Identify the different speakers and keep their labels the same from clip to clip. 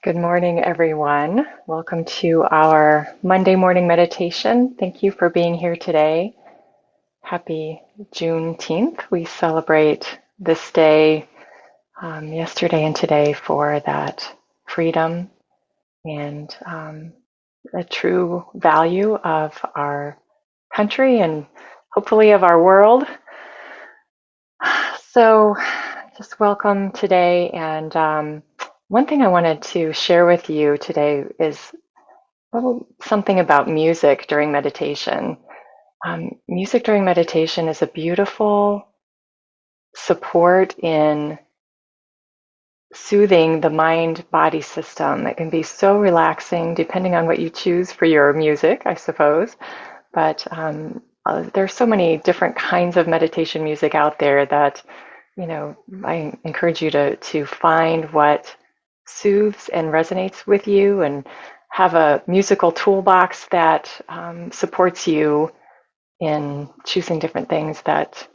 Speaker 1: Good morning, everyone. Welcome to our Monday morning meditation. Thank you for being here today. Happy Juneteenth. We celebrate this day, yesterday and today, for that freedom and a true value of our country and hopefully of our world. So, just welcome today. And one thing I wanted to share with you today is something about music during meditation. Music during meditation is a beautiful support in soothing the mind-body system. It can be so relaxing depending on what you choose for your music, I suppose. But there's so many different kinds of meditation music out there that, I encourage you to find what soothes and resonates with you and have a musical toolbox that supports you in choosing different things that,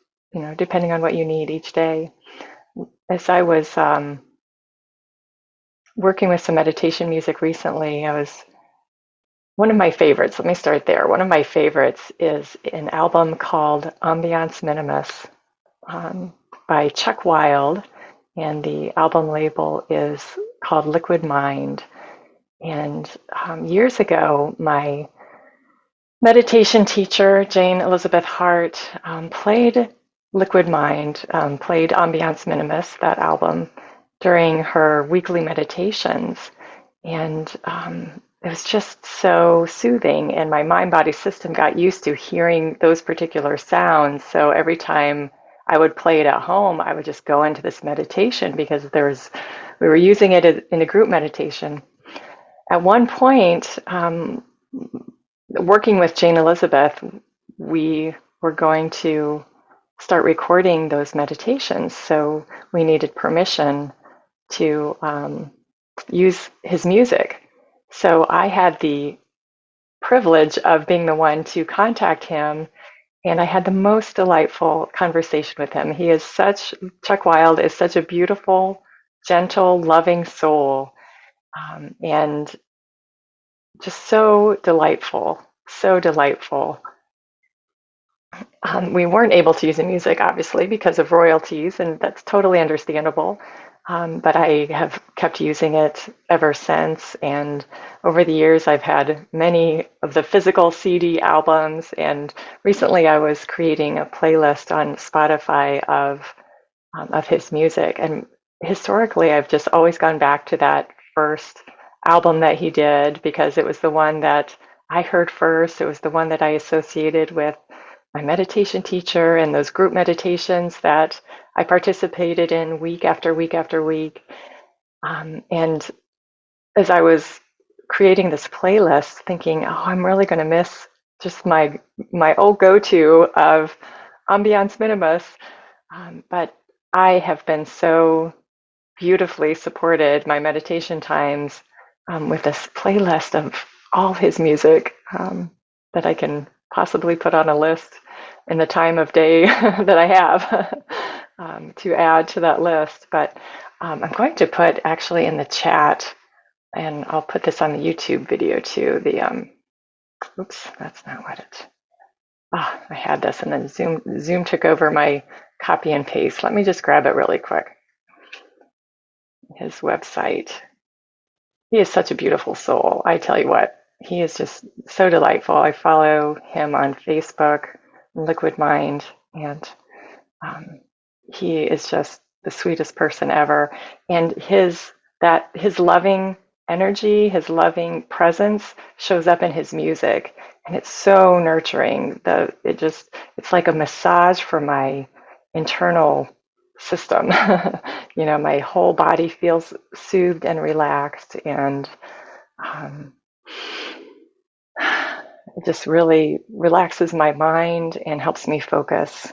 Speaker 1: depending on what you need each day. As I was working with some meditation music recently, one of my favorites, let me start there. One of my favorites is an album called Ambiance Minimus by Chuck Wild, and the album label is called Liquid Mind. And years ago, my meditation teacher, Jane Elizabeth Hart, played Liquid Mind, played Ambiance Minimus, that album, during her weekly meditations. And it was just so soothing, and my mind-body system got used to hearing those particular sounds. So every time I would play it at home, I would just go into this meditation because we were using it in a group meditation. At one point, working with Jane Elizabeth, we were going to start recording those meditations. So we needed permission to use his music. So I had the privilege of being the one to contact him, and I had the most delightful conversation with him. Chuck Wild is such a beautiful, gentle, loving soul, and just so delightful, so delightful. We weren't able to use the music, obviously, because of royalties, and that's totally understandable. But I have kept using it ever since. And over the years, I've had many of the physical CD albums. And recently, I was creating a playlist on Spotify of his music. And historically, I've just always gone back to that first album that he did because it was the one that I heard first. It was the one that I associated with my meditation teacher and those group meditations that I participated in week after week after week. And as I was creating this playlist, thinking, oh, I'm really going to miss just my old go-to of Ambiance Minimus. But I have been so beautifully supported my meditation times with this playlist of all his music that I can possibly put on a list in the time of day that I have to add to that list. But I'm going to put actually in the chat, and I'll put this on the YouTube video too, oops, that's not what I had this and then Zoom took over my copy and paste. Let me just grab it really quick. His website. He is such a beautiful soul. I tell you what, he is just so delightful. I follow him on Facebook, Liquid Mind, and he is just the sweetest person ever. And his loving energy, his loving presence shows up in his music, and it's so nurturing. It's like a massage for my internal system. My whole body feels soothed and relaxed, and it just really relaxes my mind and helps me focus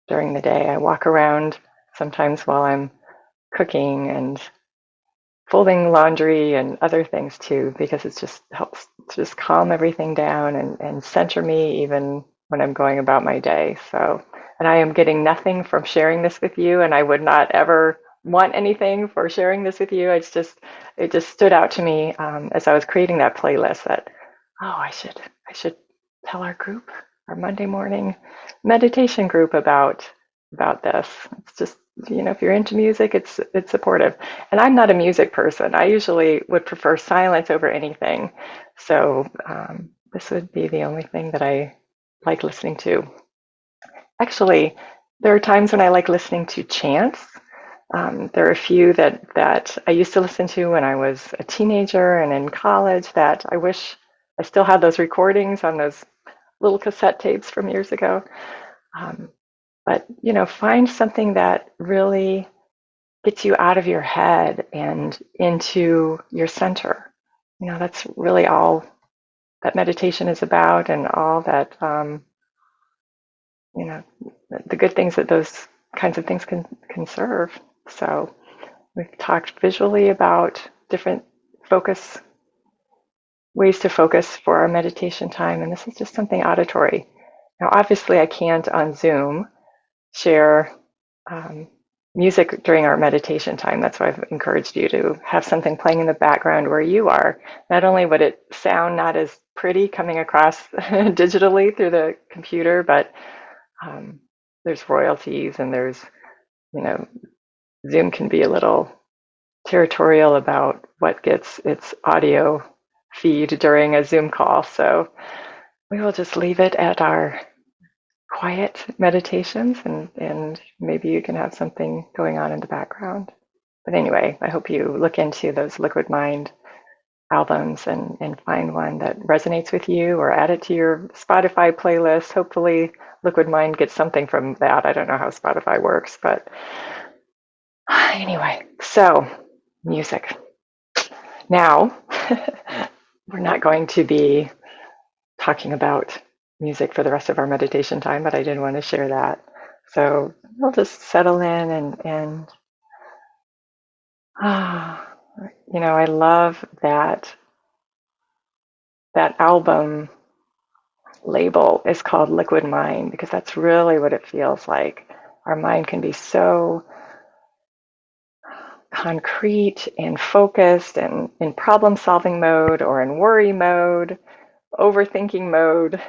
Speaker 1: during the day. I walk around sometimes while I'm cooking and folding laundry and other things too, because it just helps to just calm everything down and center me even when I'm going about my day. So, and I am getting nothing from sharing this with you, and I would not ever want anything for sharing this with you. It just stood out to me as I was creating that playlist that, oh, I should tell our group, our Monday morning meditation group about this. It's just, if you're into music, it's supportive. And I'm not a music person. I usually would prefer silence over anything. So this would be the only thing that I like listening to. Actually, there are times when I like listening to chants. There are a few that I used to listen to when I was a teenager and in college that I wish I still had those recordings on those little cassette tapes from years ago. But, find something that really gets you out of your head and into your center. That's really all that meditation is about, and all that, you know, the good things that those kinds of things can serve. So we've talked visually about different focus ways to focus for our meditation time, and this is just something auditory. Now, obviously, I can't on Zoom share music during our meditation time. That's why I've encouraged you to have something playing in the background where you are. Not only would it sound not as pretty coming across digitally through the computer, but there's royalties, and you know, Zoom can be a little territorial about what gets its audio feed during a Zoom call. So we will just leave it at our quiet meditations, and maybe you can have something going on in the background. But anyway, I hope you look into those Liquid Mind albums and find one that resonates with you, or add it to your Spotify playlist. Hopefully Liquid Mind gets something from that. I don't know how Spotify works, but anyway, so music. Now, we're not going to be talking about music for the rest of our meditation time, but I did want to share that. So we'll just settle in and I love that album label is called Liquid Mind, because that's really what it feels like. Our mind can be so concrete and focused and in problem solving mode, or in worry mode, overthinking mode,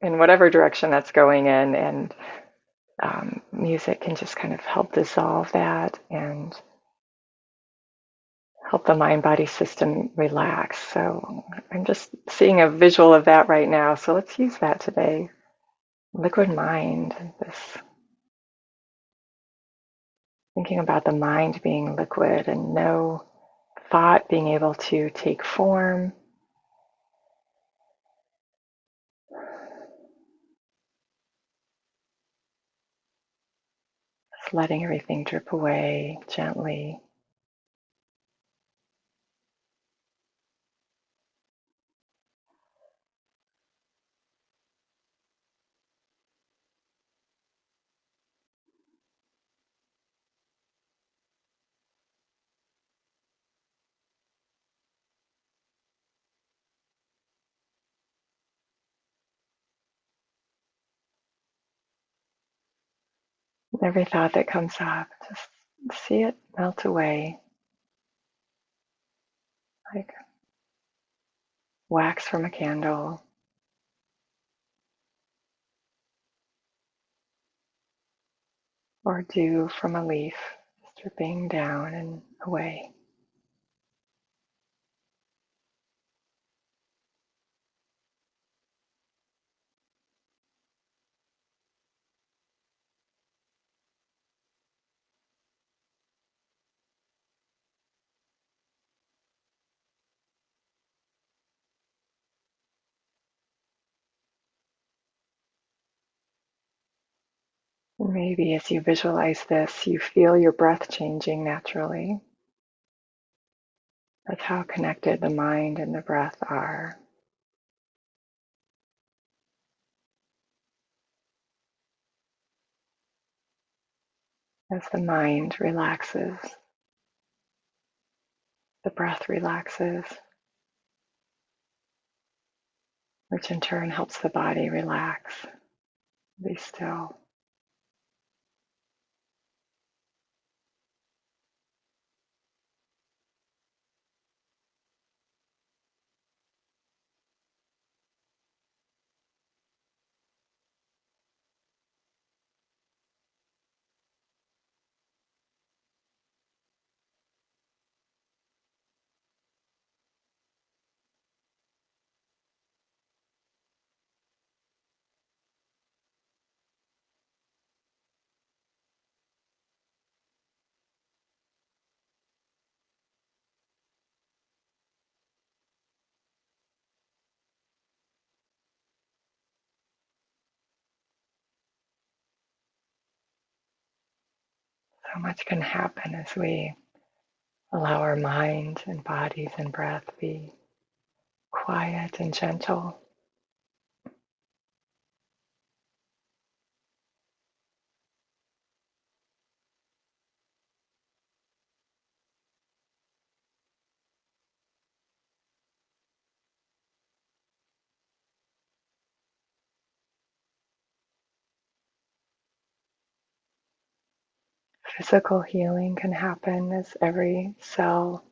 Speaker 1: in whatever direction that's going in. And music can just kind of help dissolve that and help the mind body system relax. So I'm just seeing a visual of that right now. So let's use that today. Liquid mind, this thinking about the mind being liquid and no thought being able to take form. Just letting everything drip away gently. Every thought that comes up, just see it melt away like wax from a candle. Or dew from a leaf, dripping down and away. Maybe as you visualize this, you feel your breath changing naturally. That's how connected the mind and the breath are. As the mind relaxes, the breath relaxes, which in turn helps the body relax, be still. So much can happen as we allow our mind and bodies and breath be quiet and gentle. Physical healing can happen as every cell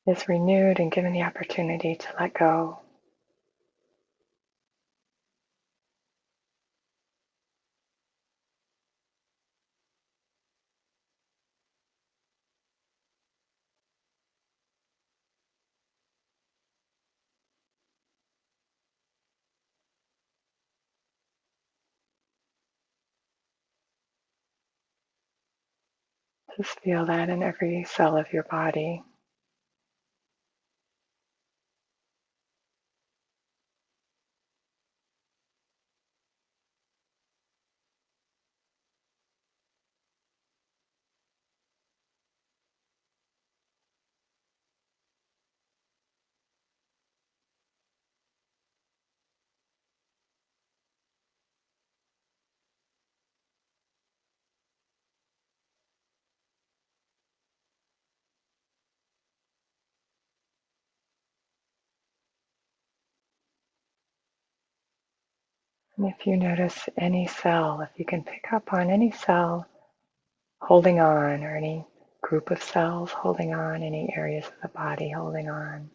Speaker 1: is renewed and given the opportunity to let go. Just feel that in every cell of your body. And if you notice any cell, if you can pick up on any cell holding on, or any group of cells holding on, any areas of the body holding on,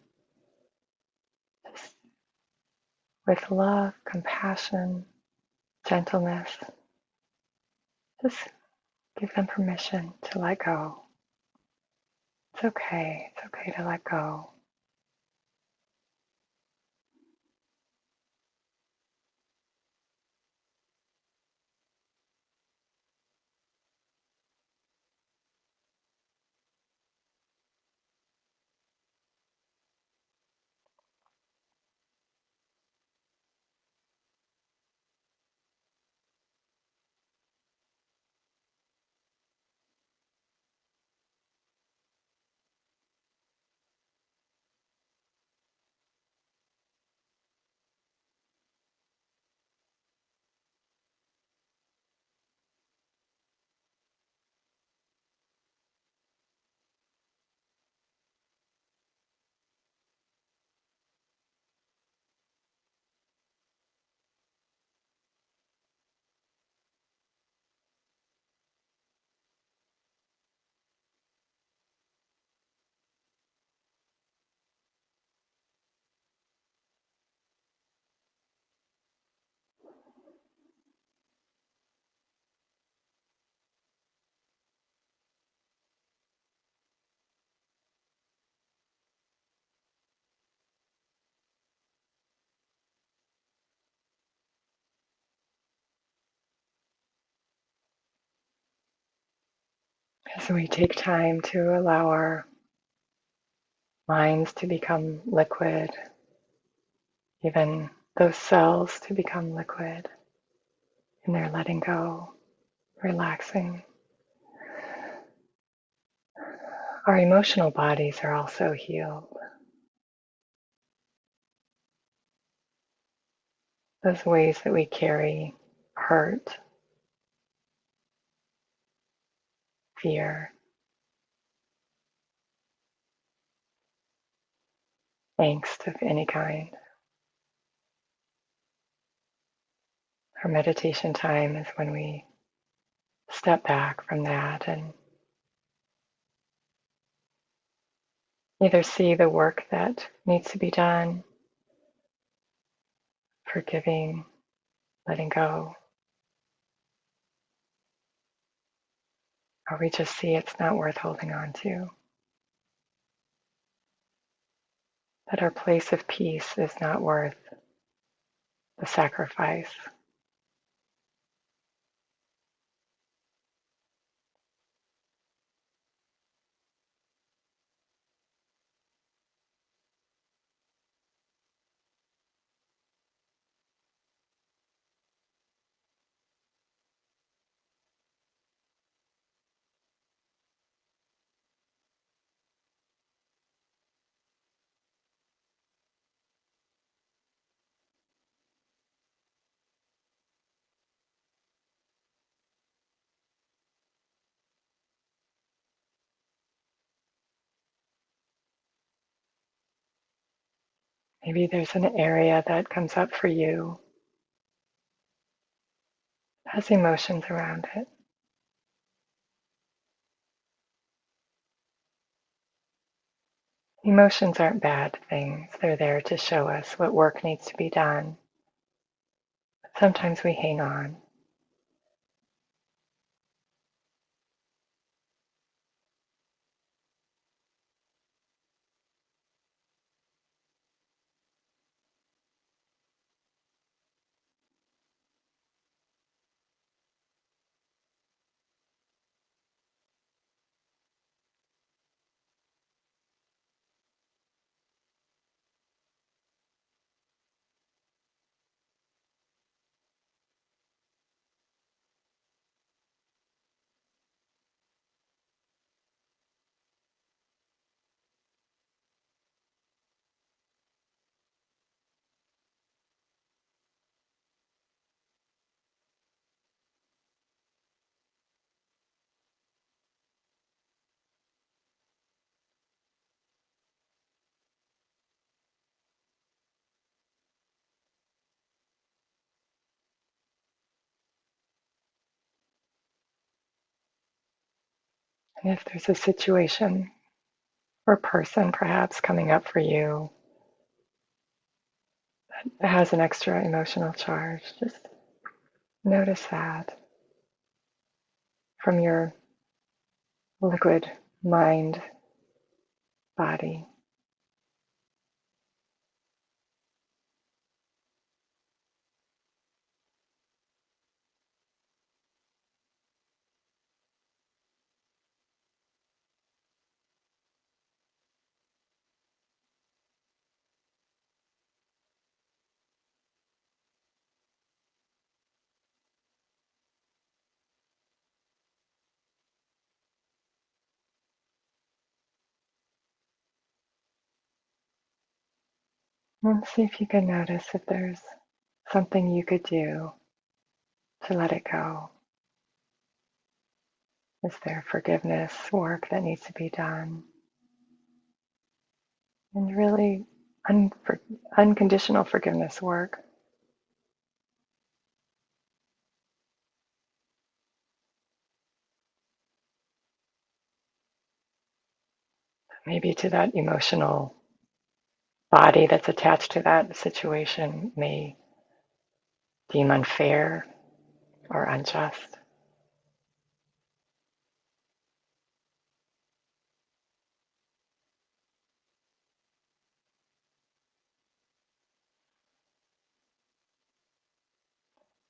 Speaker 1: just with love, compassion, gentleness, just give them permission to let go. It's okay. It's okay to let go. As we take time to allow our minds to become liquid, even those cells to become liquid, and they're letting go, relaxing. Our emotional bodies are also healed. Those ways that we carry hurt, fear, angst of any kind. Our meditation time is when we step back from that and either see the work that needs to be done, forgiving, letting go, or we just see it's not worth holding on to. That our place of peace is not worth the sacrifice. Maybe there's an area that comes up for you, has emotions around it. Emotions aren't bad things. They're there to show us what work needs to be done. But sometimes we hang on. And if there's a situation or person perhaps coming up for you that has an extra emotional charge, just notice that from your liquid mind body. And see if you can notice if there's something you could do to let it go. Is there forgiveness work that needs to be done? And really unconditional forgiveness work. Maybe to that emotional body that's attached to that situation may deem unfair or unjust.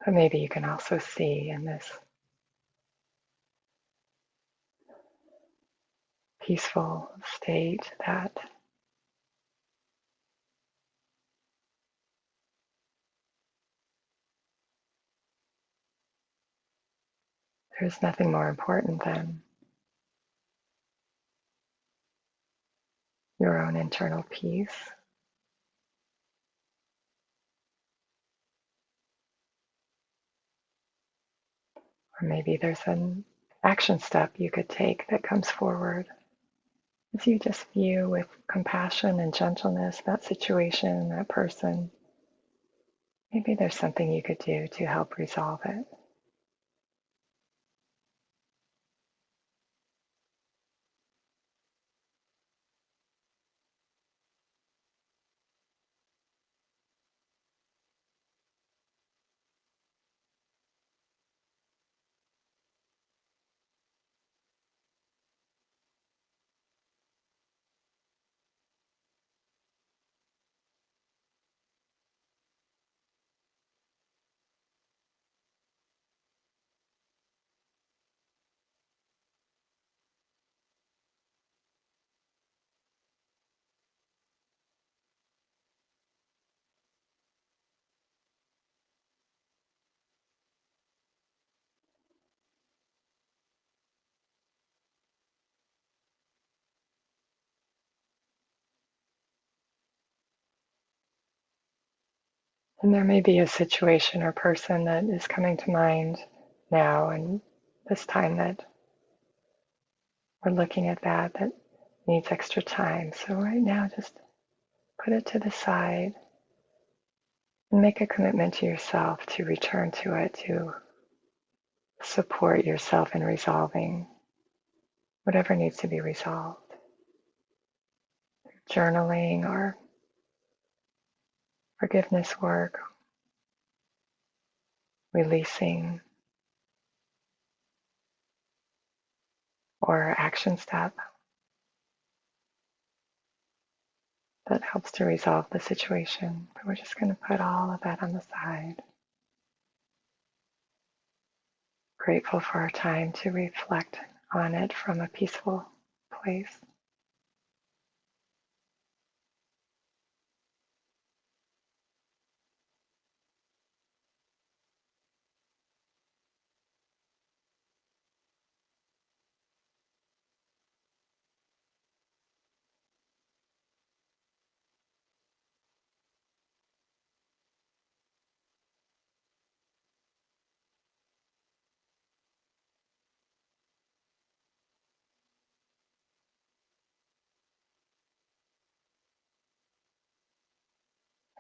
Speaker 1: But maybe you can also see in this peaceful state that there's nothing more important than your own internal peace. Or maybe there's an action step you could take that comes forward as you just view with compassion and gentleness that situation, that person. Maybe there's something you could do to help resolve it. And there may be a situation or person that is coming to mind now and this time that we're looking at that needs extra time. So right now, just put it to the side and make a commitment to yourself to return to it, to support yourself in resolving whatever needs to be resolved. Journaling or forgiveness work, releasing, or action step that helps to resolve the situation. But we're just going to put all of that on the side. Grateful for our time to reflect on it from a peaceful place.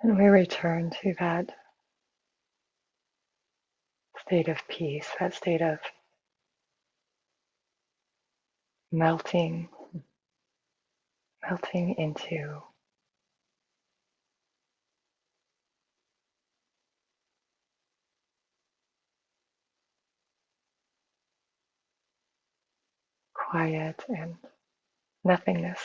Speaker 1: And we return to that state of peace, that state of melting into quiet and nothingness.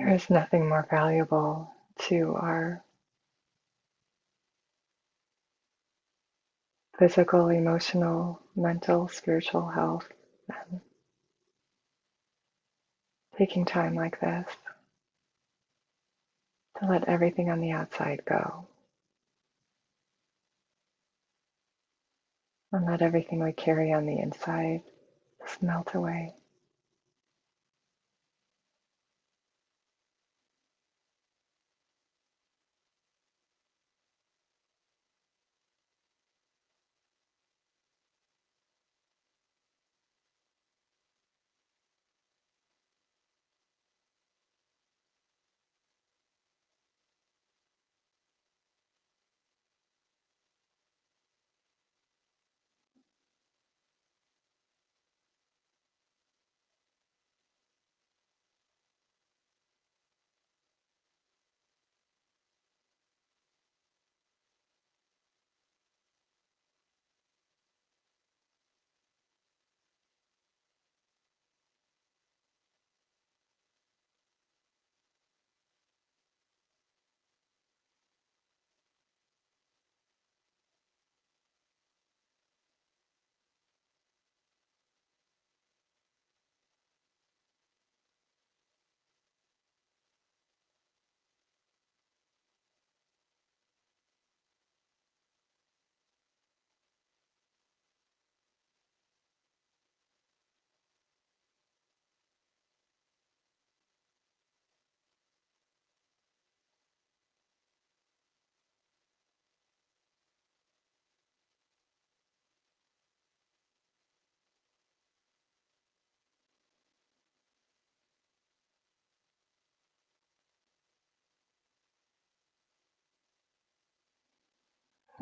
Speaker 1: There is nothing more valuable to our physical, emotional, mental, spiritual health than taking time like this to let everything on the outside go and let everything we carry on the inside just melt away.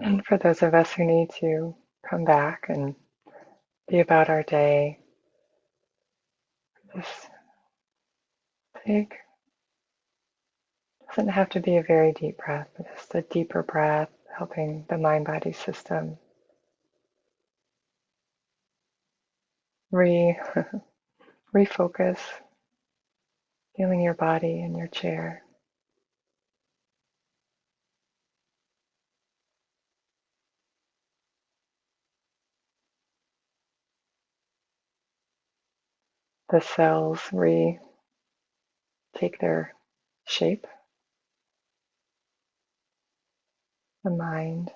Speaker 1: And for those of us who need to come back and be about our day, just take, doesn't have to be a very deep breath, but just a deeper breath, helping the mind-body system re refocus, feeling your body in your chair. The cells take their shape. The mind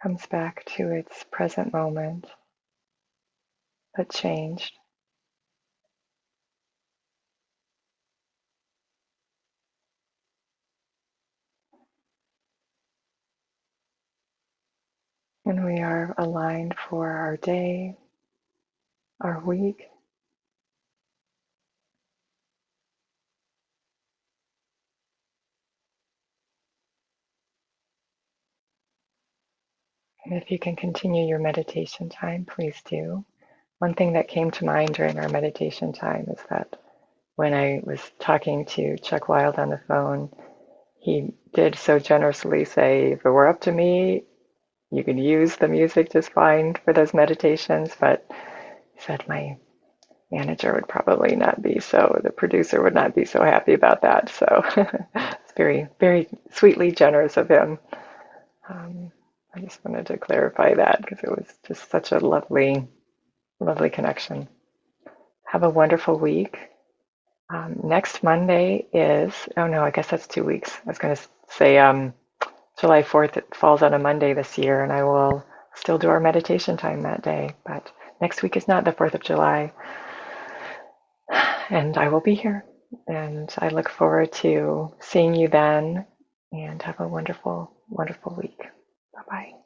Speaker 1: comes back to its present moment, but changed. And we are aligned for our day, our week. And if you can continue your meditation time, please do. One thing that came to mind during our meditation time is that when I was talking to Chuck Wild on the phone, he did so generously say, if it were up to me, you could use the music just fine for those meditations, but he said my manager would probably not be so, the producer would not be so happy about that. So it's very, very sweetly generous of him. I just wanted to clarify that because it was just such a lovely, lovely connection. Have a wonderful week. Next Monday is, oh no, I guess that's 2 weeks. I was going to say July 4th, it falls on a Monday this year, and I will still do our meditation time that day. But next week is not the 4th of July, and I will be here. And I look forward to seeing you then, and have a wonderful, wonderful week. Bye-bye.